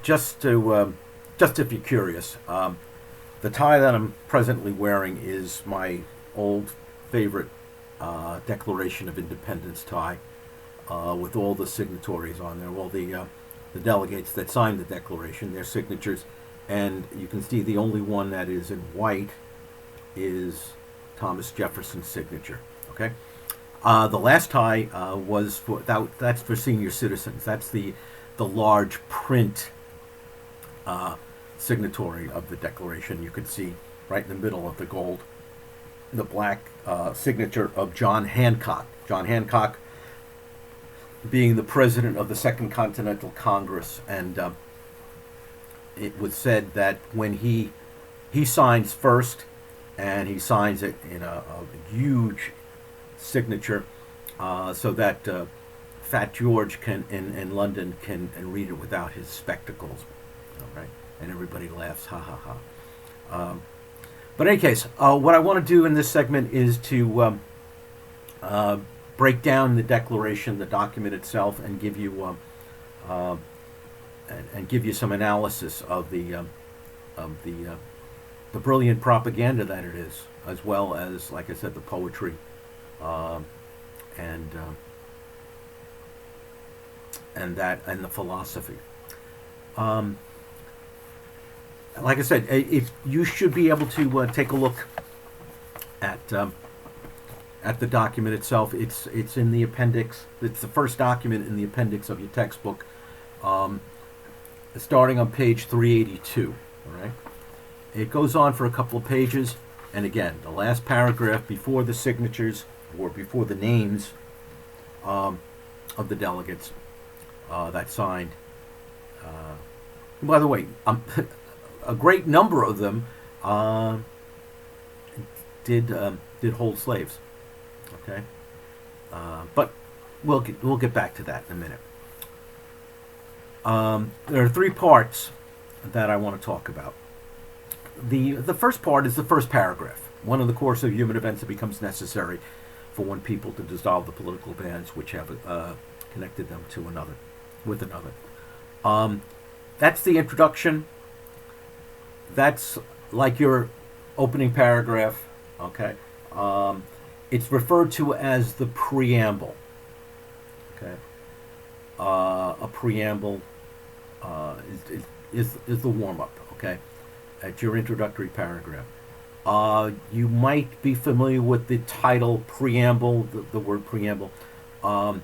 Just if you're curious, the tie that I'm presently wearing is my old favorite Declaration of Independence tie, with all the signatories on there, all the delegates that signed the Declaration, their signatures, and you can see the only one that is in white is Thomas Jefferson's signature. Okay. The last tie was for that's for senior citizens. That's the large print signatory of the Declaration. You can see right in the middle of the gold, the black signature of John Hancock. John Hancock being the president of the Second Continental Congress, and it was said that when he signs first, and he signs it in a huge signature, so that Fat George can in London can and read it without his spectacles. All right, and everybody laughs, ha ha ha. But in any case, what I want to do in this segment is to break down the Declaration, the document itself, and give you give you some analysis of the brilliant propaganda that it is, as well as, like I said, the poetry and the philosophy. Like I said, if you should be able to take a look at the document itself. It's in the appendix. It's the first document in the appendix of your textbook, starting on page 382. All right. It goes on for a couple of pages, and again, the last paragraph before the signatures or before the names of the delegates that signed. By the way, a great number of them did hold slaves. Okay, but we'll get back to that in a minute. There are three parts that I want to talk about. The first part is the first paragraph. One in the course of human events, it becomes necessary for one people to dissolve the political bands which have connected them to another, with another. That's the introduction. That's like your opening paragraph. Okay. It's referred to as the preamble. Okay. A preamble is the warm up. Okay. At your introductory paragraph. You might be familiar with the title preamble, the word preamble, but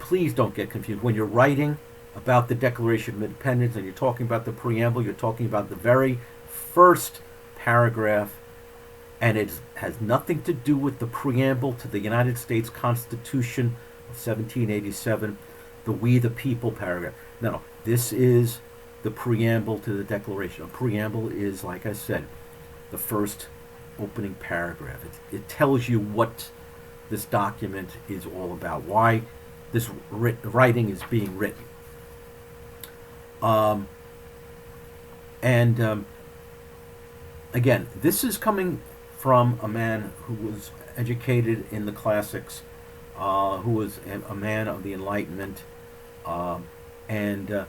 please don't get confused. When you're writing about the Declaration of Independence and you're talking about the preamble, you're talking about the very first paragraph, and it has nothing to do with the preamble to the United States Constitution of 1787, the We the People paragraph. No, this is the preamble to the Declaration. A preamble is, like I said, the first opening paragraph. It tells you what this document is all about, why this writing is being written. Again, this is coming from a man who was educated in the classics, who was a man of the Enlightenment, and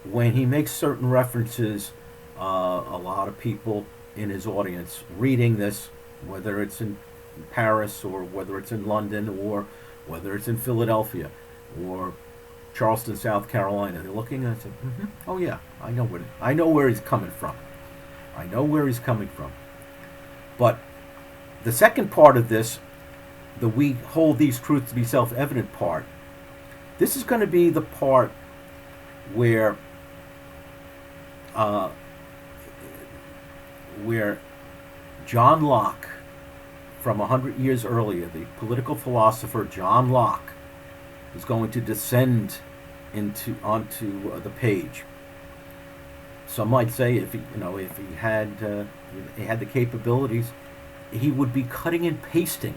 when he makes certain references, a lot of people in his audience reading this, whether it's in Paris or whether it's in London or whether it's in Philadelphia or Charleston, South Carolina, they're looking and say, "Oh yeah, I know where he's coming from. I know where he's coming from." But the second part of this, the "we hold these truths to be self-evident" part, this is going to be the part where John Locke, from 100 years earlier, the political philosopher John Locke, is going to descend onto the page. Some might say if he had the capabilities, he would be cutting and pasting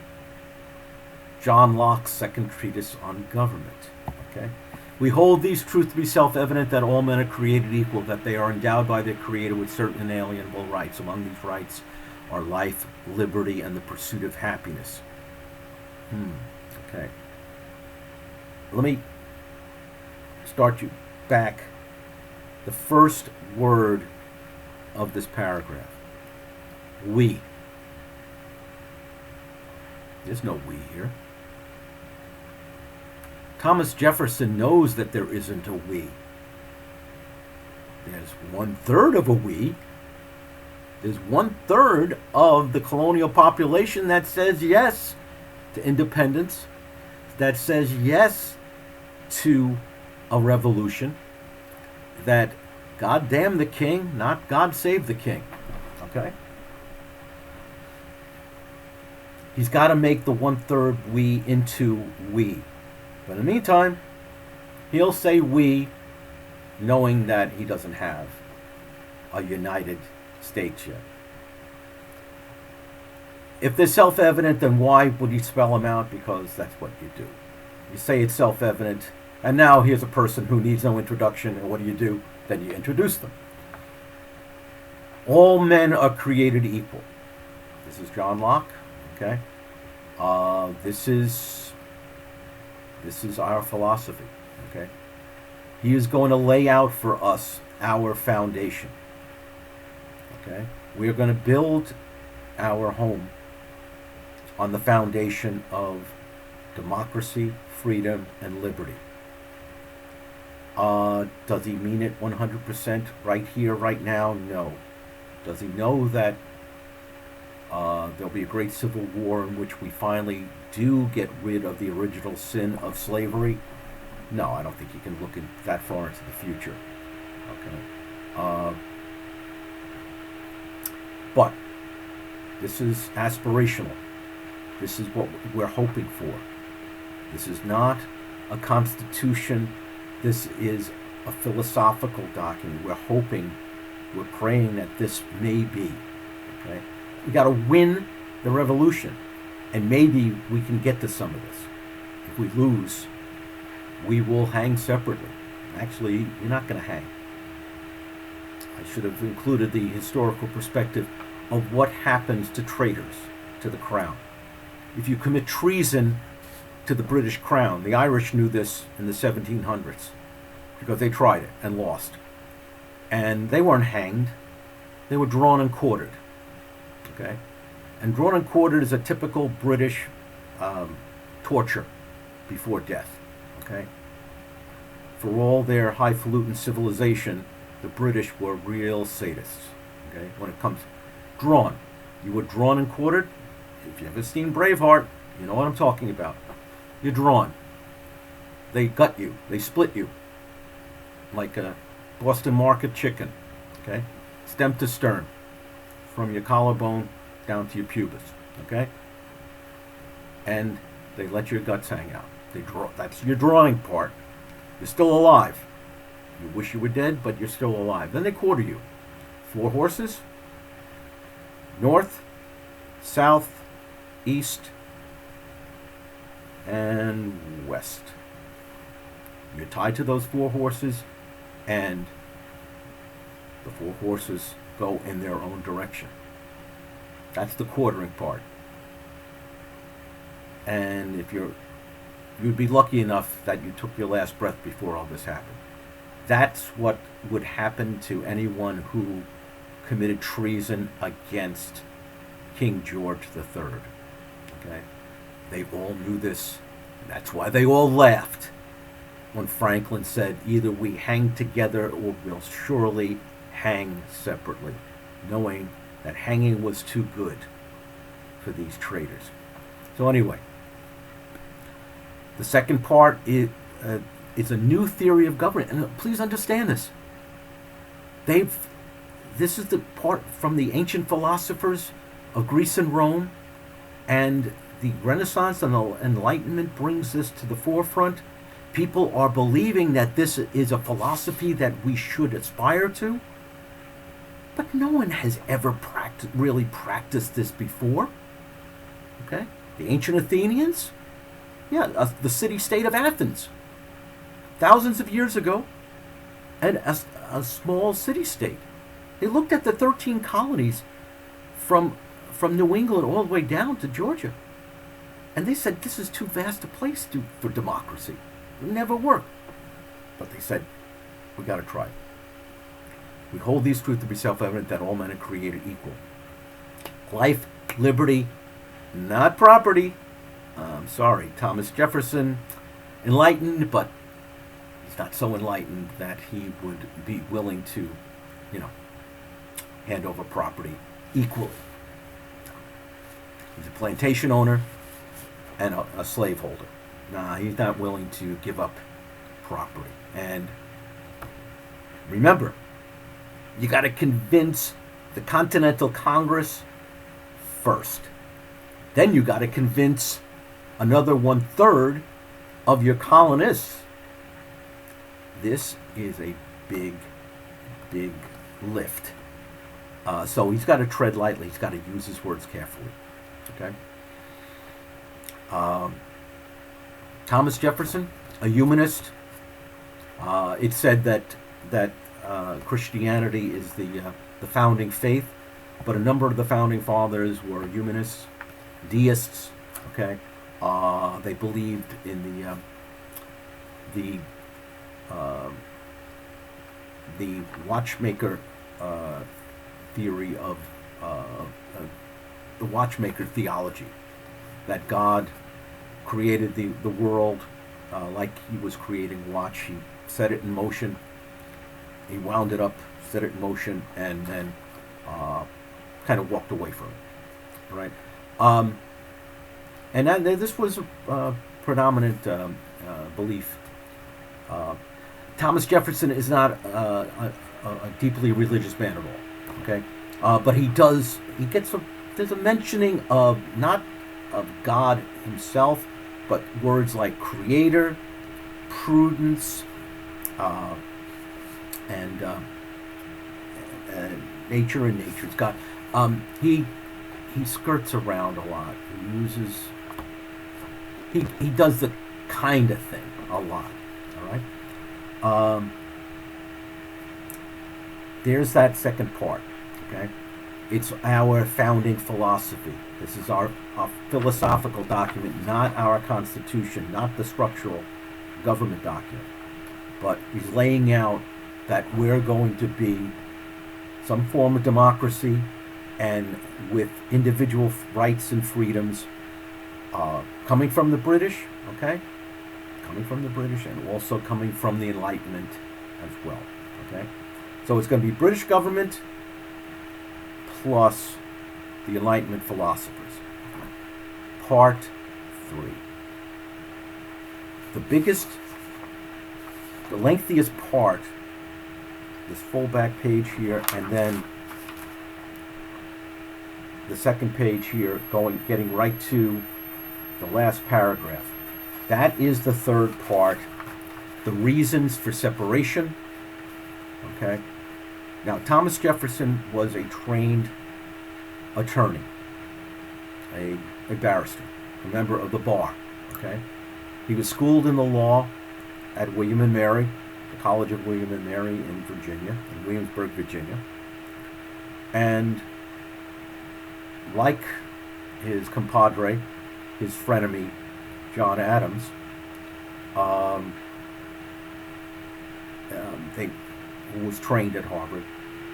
John Locke's second treatise on government. Okay. We hold these truths to be self-evident, that all men are created equal, that they are endowed by their Creator with certain inalienable rights. Among these rights are life, liberty, and the pursuit of happiness. Okay. Let me start you back the first word of this paragraph. We. There's no we here. Thomas Jefferson knows that there isn't a we. There's 1/3 of a we. There's 1/3 of the colonial population that says yes to independence, that says yes to a revolution, that God damn the king, not God save the king. Okay? He's got to make the 1/3 we into we. But in the meantime, he'll say we, knowing that he doesn't have a United States yet. If they're self-evident, then why would you spell them out? Because that's what you do. You say it's self-evident, and now here's a person who needs no introduction, and what do? Then you introduce them. All men are created equal. This is John Locke. Okay, this is our philosophy. Okay, he is going to lay out for us our foundation. Okay, we are going to build our home on the foundation of democracy, freedom, and liberty. Does he mean it 100% right here, right now? No. Does he know that there'll be a great civil war in which we finally do get rid of the original sin of slavery? No, I don't think he can look that far into the future. Okay. But this is aspirational. This is what we're hoping for. This is not a constitution. This is a philosophical document. We're praying that this may be. Okay? We got to win the revolution, and maybe we can get to some of this. If we lose, we will hang separately. Actually, you're not going to hang. I should have included the historical perspective of what happens to traitors to the crown. If you commit treason to the British crown, the Irish knew this in the 1700s because they tried it and lost. And they weren't hanged. They were drawn and quartered. Okay? And drawn and quartered is a typical British torture before death. Okay? For all their highfalutin civilization, the British were real sadists. Okay? When it comes drawn, you were drawn and quartered. If you ever seen Braveheart, you know what I'm talking about. You're drawn. They gut you. They split you like a Boston Market chicken. Okay? Stem to stern, from your collarbone down to your pubis. Okay? And they let your guts hang out. They draw. That's your drawing part. You're still alive. You wish you were dead, but you're still alive. Then they quarter you. 4 horses. North, south, east, and west. You're tied to those 4 horses, and the 4 horses go in their own direction. That's the quartering part. And if you'd be lucky enough that you took your last breath before all this happened. That's what would happen to anyone who committed treason against King George III. Okay? They all knew this. And that's why they all laughed when Franklin said, either we hang together or we'll surely hang separately, knowing that hanging was too good for these traitors. So anyway, the second part is a new theory of government. And please understand this. This is the part from the ancient philosophers of Greece and Rome, and the Renaissance and the Enlightenment brings this to the forefront. People are believing that this is a philosophy that we should aspire to, but no one has ever really practiced this before. Okay? The ancient Athenians, the city-state of Athens, thousands of years ago, and a small city-state. They looked at the 13 colonies from New England all the way down to Georgia, and they said, this is too vast a place for democracy. It would never work. But they said, We got to try it. We hold these truths to be self-evident that all men are created equal. Life, liberty, not property. Sorry, Thomas Jefferson, enlightened, but he's not so enlightened that he would be willing to, hand over property equally. He's a plantation owner and a slaveholder. Nah, he's not willing to give up property. And remember, you got to convince the Continental Congress first. Then you got to convince another 1/3 of your colonists. This is a big, big lift. So he's got to tread lightly. He's got to use his words carefully. Okay. Thomas Jefferson, a humanist. It said that Christianity is the founding faith, but a number of the founding fathers were humanists, deists. Okay, they believed in the watchmaker theory of the watchmaker theology, that God created the world like he was creating a watch. He set it in motion, he wound it up, set it in motion, and then kind of walked away from it. Right? And this was a predominant belief. Thomas Jefferson is not a deeply religious man at all. Okay, but there's a mentioning of not of God himself, but words like creator, prudence, and nature and nature's God. He skirts around a lot. He uses he does the kind of thing a lot. All right. There's that second part. Okay. It's our founding philosophy. This is our philosophical document, not our constitution, not the structural government document. But he's laying out that we're going to be some form of democracy and with individual rights and freedoms coming from the British, okay? Coming from the British and also coming from the Enlightenment as well, okay? So it's going to be British government plus the Enlightenment philosophers. Part 3. The lengthiest part, this full back page here, and then the second page here, getting right to the last paragraph. That is the third part, the reasons for separation. Okay. Now, Thomas Jefferson was a trained attorney, a barrister, a member of the bar. Okay. He was schooled in the law at William and Mary, the College of William and Mary in Virginia, in Williamsburg, Virginia. And like his compadre, his frenemy, John Adams, who was trained at Harvard,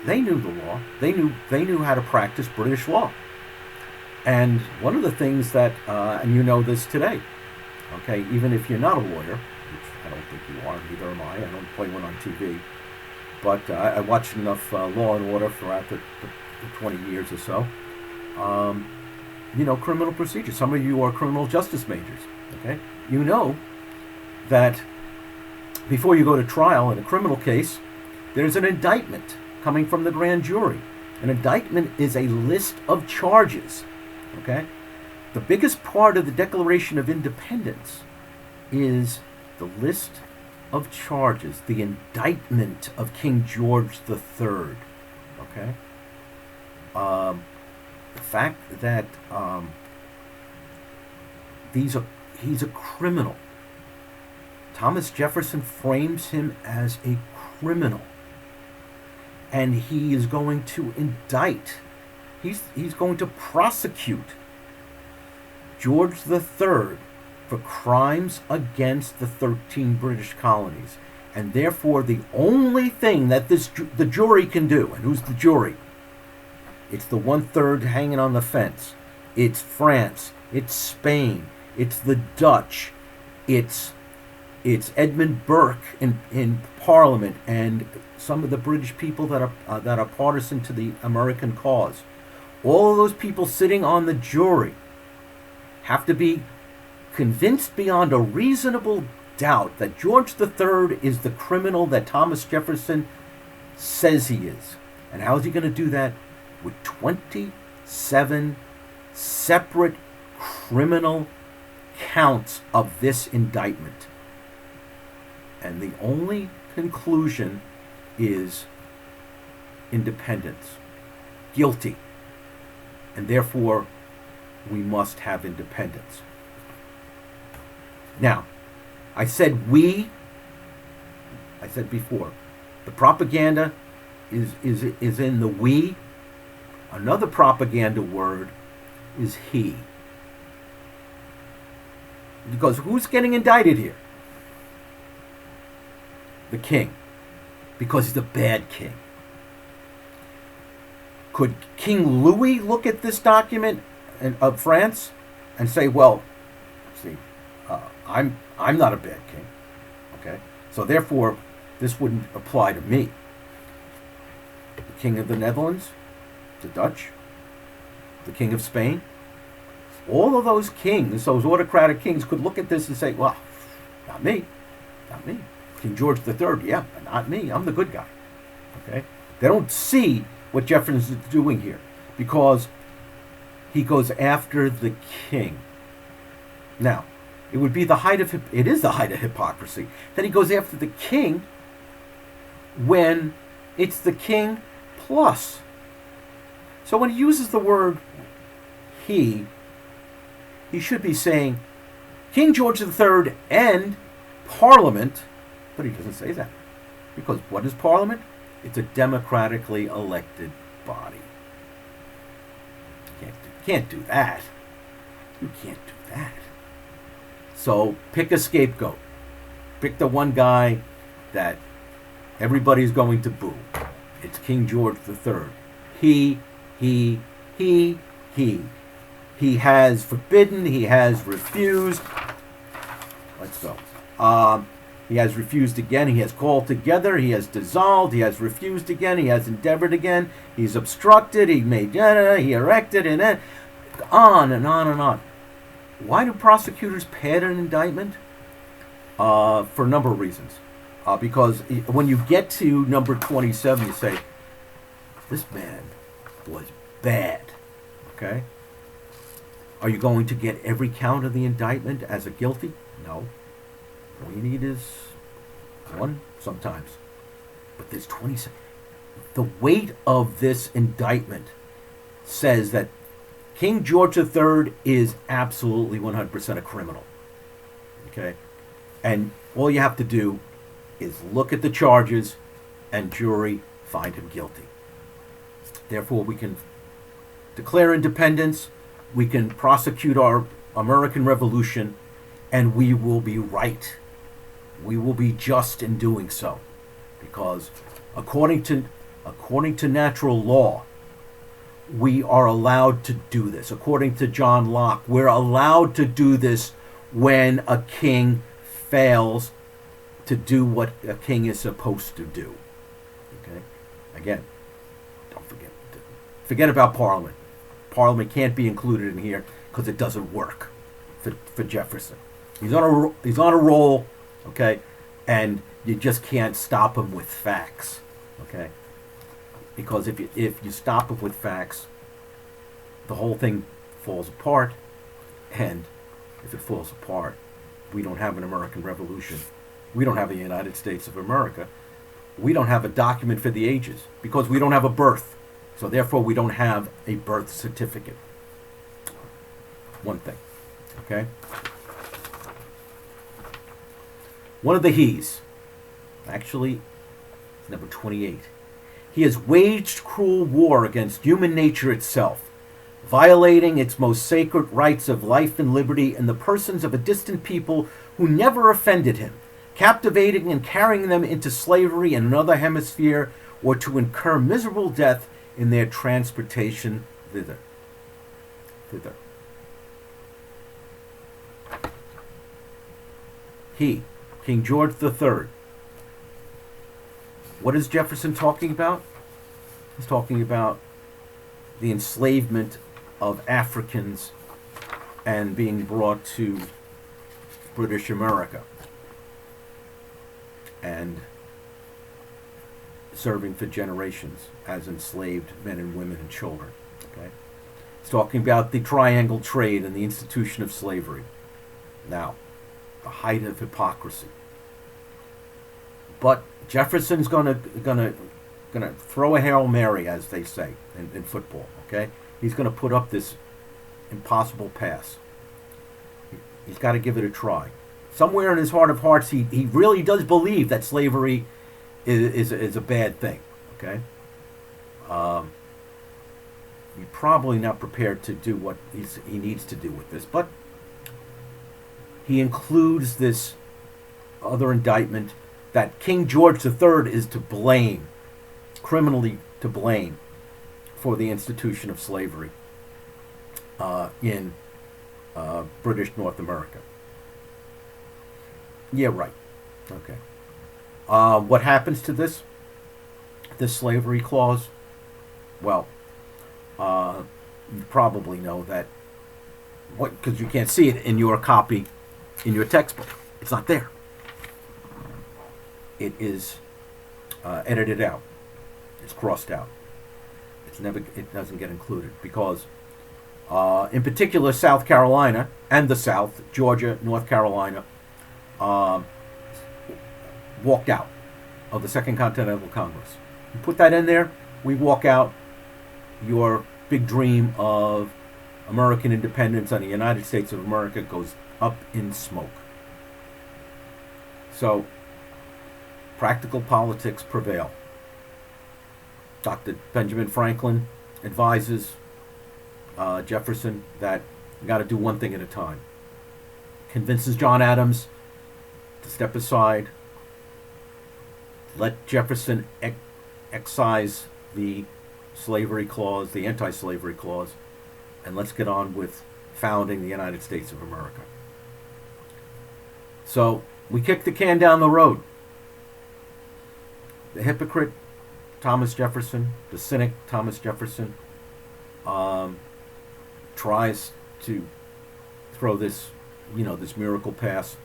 they knew the law. They knew how to practice British law. And one of the things that, and you know this today, okay, even if you're not a lawyer, which I don't think you are, neither am I don't play one on TV, but I watched enough Law and Order throughout the 20 years or so. Criminal procedure. Some of you are criminal justice majors, okay? You know that before you go to trial in a criminal case, there's an indictment coming from the grand jury. An indictment is a list of charges, okay? The biggest part of the Declaration of Independence is the list of charges, the indictment of King George III, okay? The fact that he's a criminal. Thomas Jefferson frames him as a criminal. And he is going to indict, he's going to prosecute George III for crimes against the 13 British colonies. And therefore, the only thing that the jury can do, and who's the jury? It's the 1/3 hanging on the fence. It's France. It's Spain. It's the Dutch. It's Edmund Burke in Parliament, and some of the British people that are partisan to the American cause. All of those people sitting on the jury have to be convinced beyond a reasonable doubt that George III is the criminal that Thomas Jefferson says he is. And how is he going to do that? With 27 separate criminal counts of this indictment. And the only conclusion is independence. Guilty. And therefore, we must have independence. Now, I said before, the propaganda is in the we. Another propaganda word is he. Because who's getting indicted here? The king. Because he's a bad king. Could King Louis look at this document of France and say, well, see, I'm not a bad king, okay? So therefore, this wouldn't apply to me. The King of the Netherlands, the Dutch, the King of Spain, all of those kings, those autocratic kings, could look at this and say, well, not me, not me. King George III, yeah, but not me. I'm the good guy, okay? They don't see what Jefferson is doing here because he goes after the king. Now, it would be the height of hypocrisy that he goes after the king when it's the king plus. So when he uses the word he should be saying King George III and Parliament, but he doesn't say that. Because what is Parliament? It's a democratically elected body. Can't do that. You can't do that. So pick a scapegoat. Pick the one guy that everybody's going to boo. It's King George III. He has forbidden, he has refused. Let's go. He has refused again, he has called together, he has dissolved, he has refused again, he has endeavored again, he's obstructed, he made, he erected, and then on and on and on. Why do prosecutors pad an indictment? For a number of reasons. Because when you get to number 27, you say, this man was bad. Okay? Are you going to get every count of the indictment as a guilty? No. All you need is one sometimes. But there's 27. The weight of this indictment says that King George III is absolutely 100% a criminal. Okay? And all you have to do is look at the charges and jury find him guilty. Therefore, we can declare independence, we can prosecute our American Revolution, and we will be right. We will be just in doing so. Because according to natural law, we are allowed to do this. According to John Locke, we're allowed to do this when a king fails to do what a king is supposed to do. Okay? Again, don't forget about Parliament. Parliament can't be included in here because it doesn't work for Jefferson. He's on a roll, okay? And you just can't stop him with facts, okay? Because if you stop him with facts, the whole thing falls apart. And if it falls apart, we don't have an American Revolution. We don't have a United States of America. We don't have a document for the ages because we don't have a birth. So therefore, we don't have a birth certificate. One thing, okay? One of the he's, actually, it's number 28. He has waged cruel war against human nature itself, violating its most sacred rights of life and liberty in the persons of a distant people who never offended him, captivating and carrying them into slavery in another hemisphere, or to incur miserable death in their transportation thither. Thither. He, King George III. What is Jefferson talking about? He's talking about the enslavement of Africans and being brought to British America and serving for generations as enslaved men and women and children. Okay? He's talking about the triangle trade and the institution of slavery. Now, the height of hypocrisy. But Jefferson's gonna throw a Hail Mary, as they say in football. Okay, he's gonna put up this impossible pass. He's got to give it a try. Somewhere in his heart of hearts, he really does believe that slavery is a bad thing. Okay, he's probably not prepared to do what he needs to do with this, but he includes this other indictment that King George III is to blame, criminally to blame, for the institution of slavery in British North America. Yeah, right. Okay. What happens to this slavery clause? Well, you probably know that, because you can't see it in your copy, in your textbook. It's not there. It is edited out. It's crossed out. It doesn't get included because, in particular, South Carolina and the South, Georgia, North Carolina, walked out of the Second Continental Congress. You put that in there, we walk out. Your big dream of American independence and the United States of America goes up in smoke. So, practical politics prevail. Dr. Benjamin Franklin advises Jefferson that you got to do one thing at a time. Convinces John Adams to step aside. Let Jefferson excise the slavery clause, the anti-slavery clause, and let's get on with founding the United States of America. So we kick the can down the road. The hypocrite Thomas Jefferson, the cynic Thomas Jefferson, tries to throw this, this miracle pass,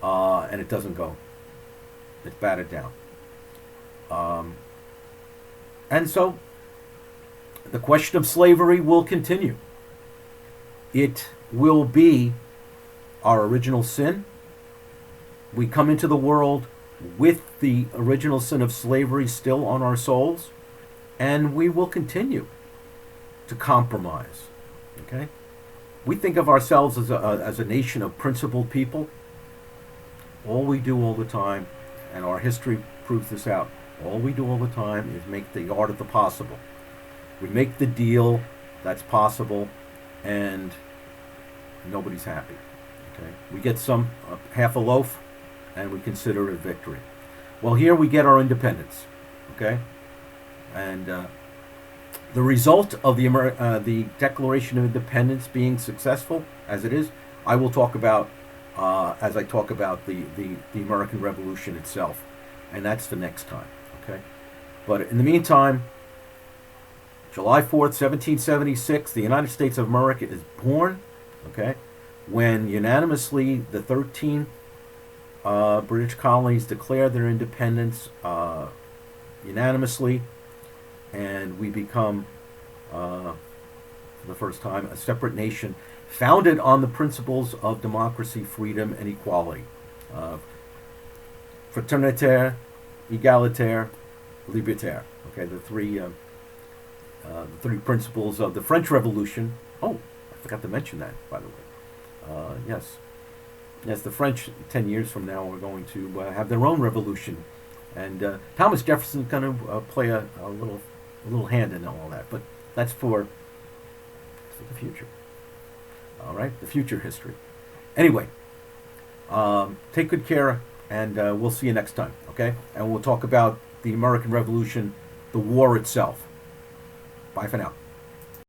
and it doesn't go. It's batted down. And so the question of slavery will continue. It will be our original sin. We come into the world with the original sin of slavery still on our souls, and we will continue to compromise. Okay? We think of ourselves as a nation of principled people. All we do all the time, and our history proves this out, all we do all the time is make the art of the possible. We make the deal that's possible, and nobody's happy. Okay? We get half a loaf, and we consider it a victory. Well, here we get our independence, okay? And the result of the Declaration of Independence being successful, as it is, I will talk about as I talk about the American Revolution itself, and that's the next time, okay? But in the meantime, July 4th, 1776, the United States of America is born, okay? When unanimously the 13 British colonies declare their independence unanimously, and we become, for the first time, a separate nation founded on the principles of democracy, freedom, and equality. Fraternitaire, égalitaire, libertaire. Okay, the three principles of the French Revolution. Oh, I forgot to mention that, by the way. Yes, the French, 10 years from now, are going to have their own revolution. And Thomas Jefferson's going to play a little hand in all that. But that's for the future. All right, the future history. Anyway, take good care and we'll see you next time, okay? And we'll talk about the American Revolution, the war itself. Bye for now.